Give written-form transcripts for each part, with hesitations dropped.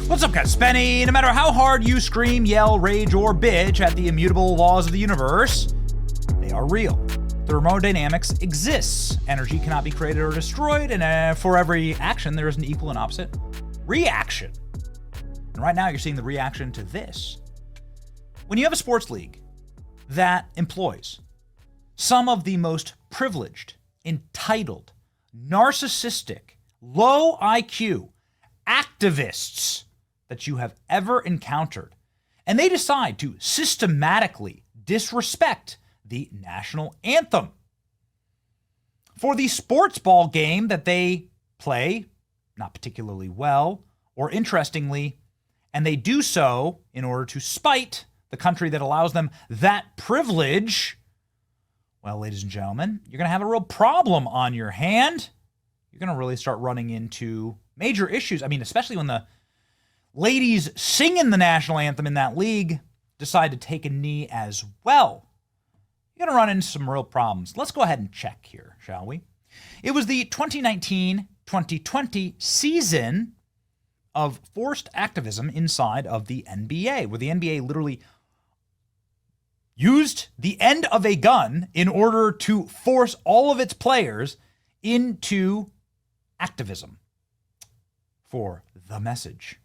What's up, guys? Spenny. No matter how hard you scream, yell, rage, or bitch at the immutable laws of the universe, they are real. Thermodynamics exists. Energy cannot be created or destroyed, and for every action, there is an equal and opposite reaction. And right now, you're seeing the reaction to this. When you have a sports league that employs some of the most privileged, entitled, narcissistic, low IQ activists that you have ever encountered, and they decide to systematically disrespect the national anthem for the sports ball game that they play not particularly well or interestingly, and they do so in order to spite the country that allows them that privilege, well, ladies and gentlemen, you're going to have a real problem on your hand. You're going to really start running into major issues. I mean, especially when the ladies singing the national anthem in that league decide to take a knee as well. You're going to run into some real problems. Let's go ahead and check here, shall we? It was the 2019-2020 season of forced activism inside of the NBA, where the NBA literally used the end of a gun in order to force all of its players into activism for the message.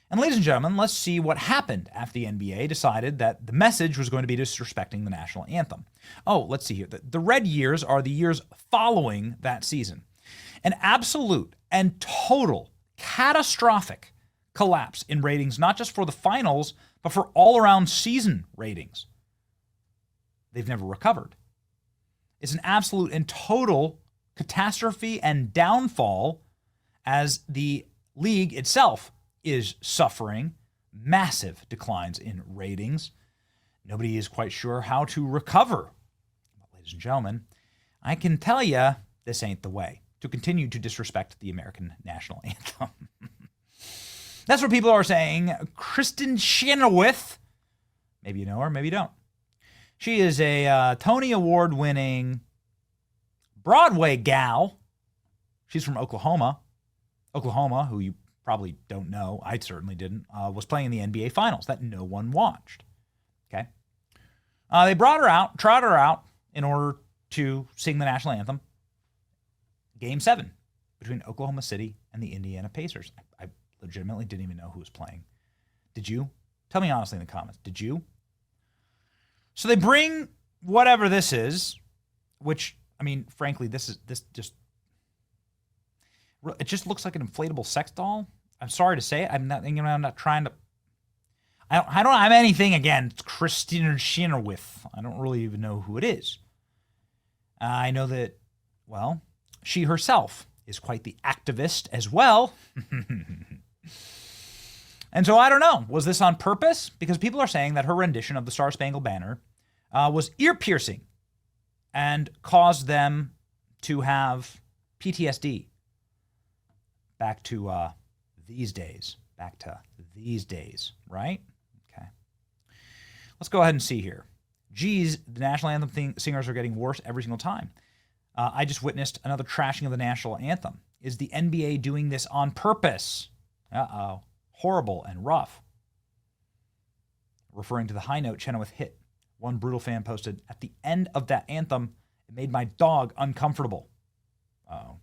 And ladies and gentlemen, let's see what happened after the NBA decided that the message was going to be disrespecting the national anthem. Oh, let's see here. The red years are the years following that season. An absolute and total catastrophic collapse in ratings, not just for the finals, but for all-around season ratings. They've never recovered. It's an absolute and total catastrophe and downfall as the league itself is suffering massive declines in ratings. Nobody is quite sure how to recover. But ladies and gentlemen, I can tell you this ain't the way to continue to disrespect the American national anthem. That's what people are saying. Kristen Chennowith, maybe you know her, maybe you don't. She is a Tony Award-winning Broadway gal. She's from Oklahoma. Oklahoma, who you probably don't know, I certainly didn't, was playing in the NBA Finals that no one watched. Okay? They brought her out, trotted her out in order to sing the national anthem. Game 7 between Oklahoma City and the Indiana Pacers. I legitimately didn't even know who was playing. Did you? Tell me honestly in the comments. Did you? So they bring whatever this is, which, I mean, frankly, it just looks like an inflatable sex doll. I'm sorry to say it. I'm not trying to. I don't have anything against Christina Chennowith. I don't really even know who it is. I know that, well, she herself is quite the activist as well. And so I don't know. Was this on purpose? Because people are saying that her rendition of the Star Spangled Banner was ear-piercing and caused them to have PTSD. Back to these days, right? Okay. Let's go ahead and see here. Geez, the national anthem singers are getting worse every single time. I just witnessed another trashing of the national anthem. Is the NBA doing this on purpose? Uh-oh. Horrible and rough. Referring to the high note Chennowith hit. One brutal fan posted, at the end of that anthem, it made my dog uncomfortable. Uh-oh.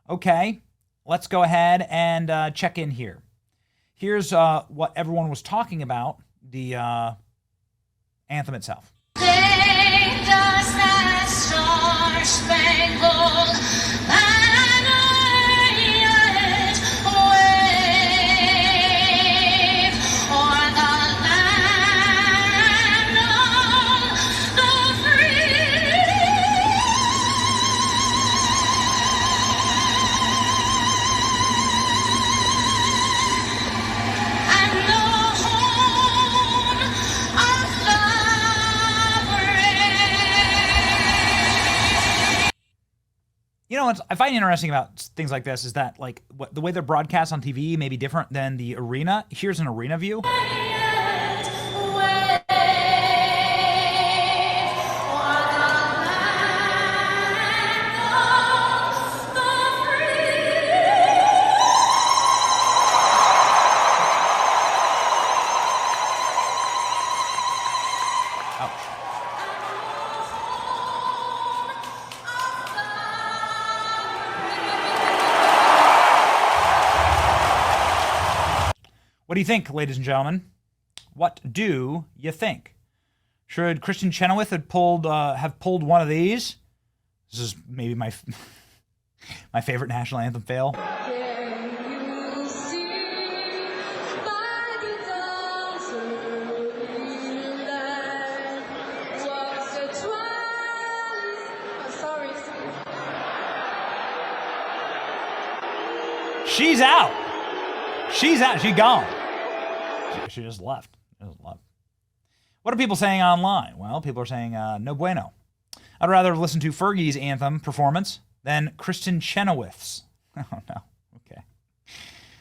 Okay. Let's go ahead and check in here. Here's what everyone was talking about, the anthem itself. Sing does that star-spangled banner yet wave o'er the land of the free. And the home of the brave. You know what I find interesting about things like this is that, like, the way they're broadcast on TV may be different than the arena. Here's an arena view. What do you think, ladies and gentlemen? What do you think? Should Kristen Chenowith have pulled one of these? This is maybe my my favorite national anthem fail. She's out. She's out. She's gone. She just left. What are people saying online? Well, people are saying no bueno. I'd rather listen to Fergie's anthem performance than Kristen Chenowith's. Oh, no. Okay.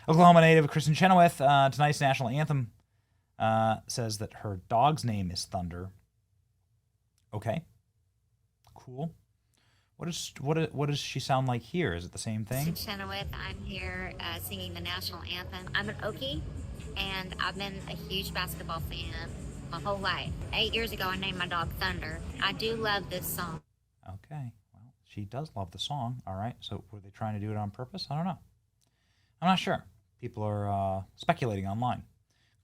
Oklahoma native Kristen Chenowith, tonight's national anthem, says that her dog's name is Thunder. Okay. Cool. What does she sound like here? Is it the same thing? Kristen Chennowith. I'm here singing the national anthem. I'm an Okie, and I've been a huge basketball fan my whole life. 8 years ago, I named my dog Thunder. I do love this song. Okay. Well, she does love the song. All right. So were they trying to do it on purpose? I don't know. I'm not sure. People are speculating online.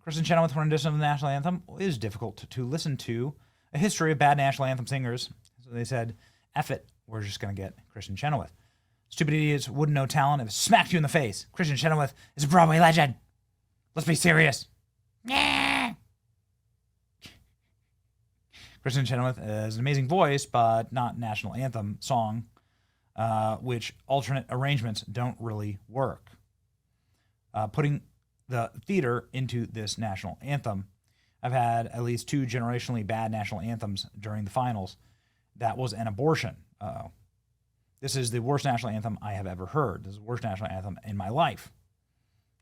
Kristen Chenowith rendition of the national anthem is difficult to listen to. A history of bad national anthem singers. So they said, F it. We're just going to get Kristen Chenowith. Stupid idiots wouldn't know talent if it smacked you in the face. Kristen Chenowith is a Broadway legend. Let's be serious. Kristen Chenowith has an amazing voice, but not national anthem song, which alternate arrangements don't really work. Putting the theater into this national anthem, I've had at least 2 generationally bad national anthems during the finals. That was an abortion. This is the worst national anthem I have ever heard. This is the worst national anthem in my life.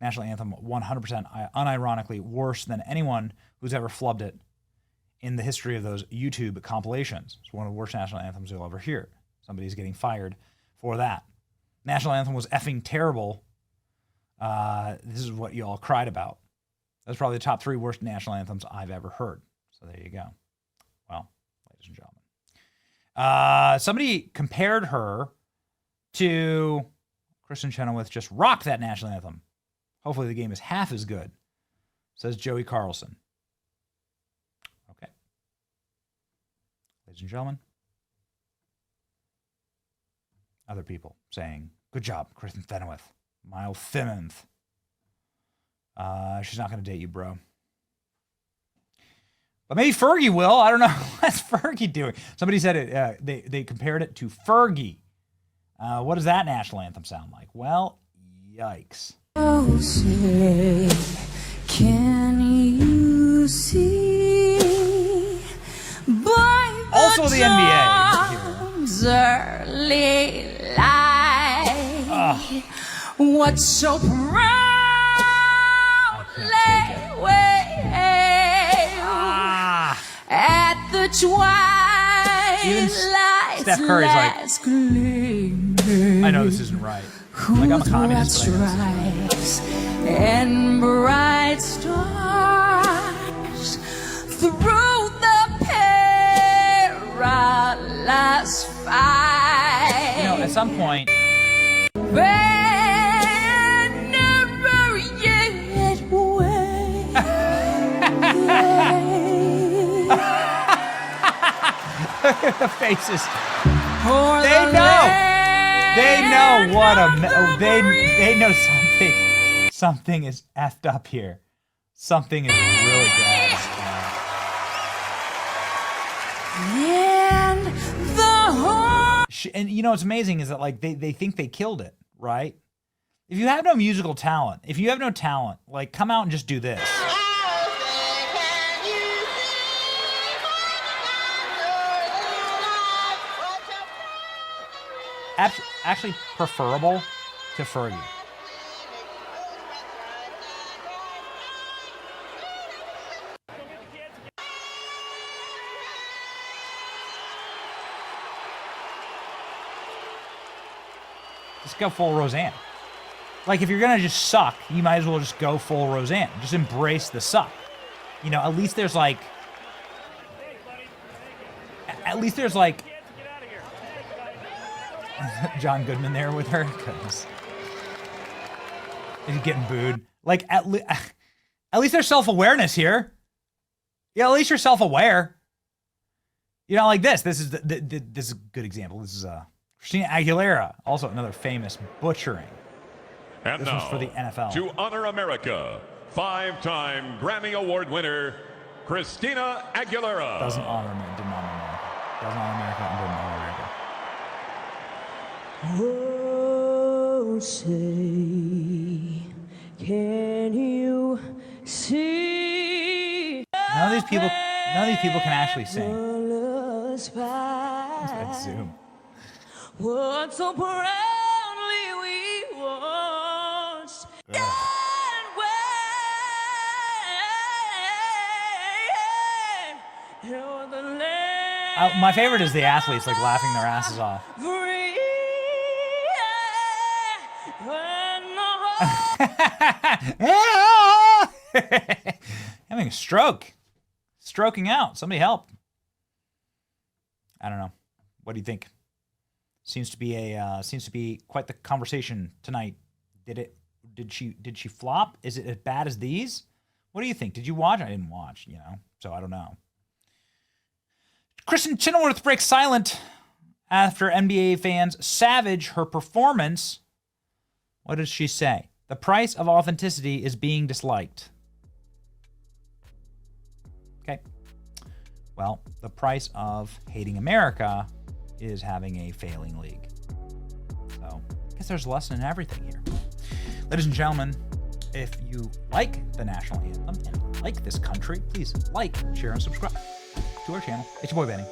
National anthem 100% unironically worse than anyone who's ever flubbed it in the history of those YouTube compilations. It's one of the worst national anthems you'll ever hear. Somebody's getting fired for that. National anthem was effing terrible. This is what you all cried about. That's probably the top 3 worst national anthems I've ever heard. So there you go. Well, ladies and gentlemen. Somebody compared her to Kristen Chenowith. Just rocked that national anthem. Hopefully the game is half as good, says Joey Carlson. Okay. Ladies and gentlemen. Other people saying, good job, Kristen Chenowith. Miles Simmons. She's not going to date you, bro. But maybe Fergie will. I don't know. What's Fergie doing? Somebody said it. They compared it to Fergie. What does that national anthem sound like? Well, yikes. Oh, say, can you see by Also the NBA. dawn's early light, what so proudly waved at the twilight's Steph Curry's like, last gleam. I know this isn't right. Like, I'm a communist, but I know this isn't right. And bright stars through the perilous fight. You know, at some point, never yet wait. the faces. For They the know. They know land what of they the know something is effed up here. Something is really bad. And the whole And you know what's amazing is that like they think they killed it, right? If you have no musical talent, if you have no talent, like come out and just do this. Actually preferable to Fergie. Just go full Roseanne. Like, if you're gonna just suck, you might as well just go full Roseanne. Just embrace the suck. You know, at least there's like... John Goodman there with her. Goodness. He's getting booed. Like, At least there's self-awareness here. Yeah, at least you're self-aware. You know, like this. This is this is a good example. This is Christina Aguilera, also another famous butchering. And This now, one's for the NFL. to honor America, 5-time Grammy Award winner, Christina Aguilera. Doesn't honor America. Didn't honor America. Doesn't honor America and didn't honor America. Oh, say, can you see? None of these people can actually sing. Let's Let's zoom. what so proudly we once Ugh. My favorite is the athletes like laughing their asses off. Having a stroke. Stroking out. Somebody help. I don't know. What do you think? Seems to be quite the conversation tonight. Did she flop? Is it as bad as these? What do you think? Did you watch? I didn't watch, so I don't know. Kristen Chennowith breaks silent after NBA fans savage her performance. What does she say? The price of authenticity is being disliked. Okay. Well, the price of hating America is having a failing league. So, I guess there's a lesson in everything here. Ladies and gentlemen, if you like the national anthem and like this country, please like, share, and subscribe to our channel. It's your boy Benny.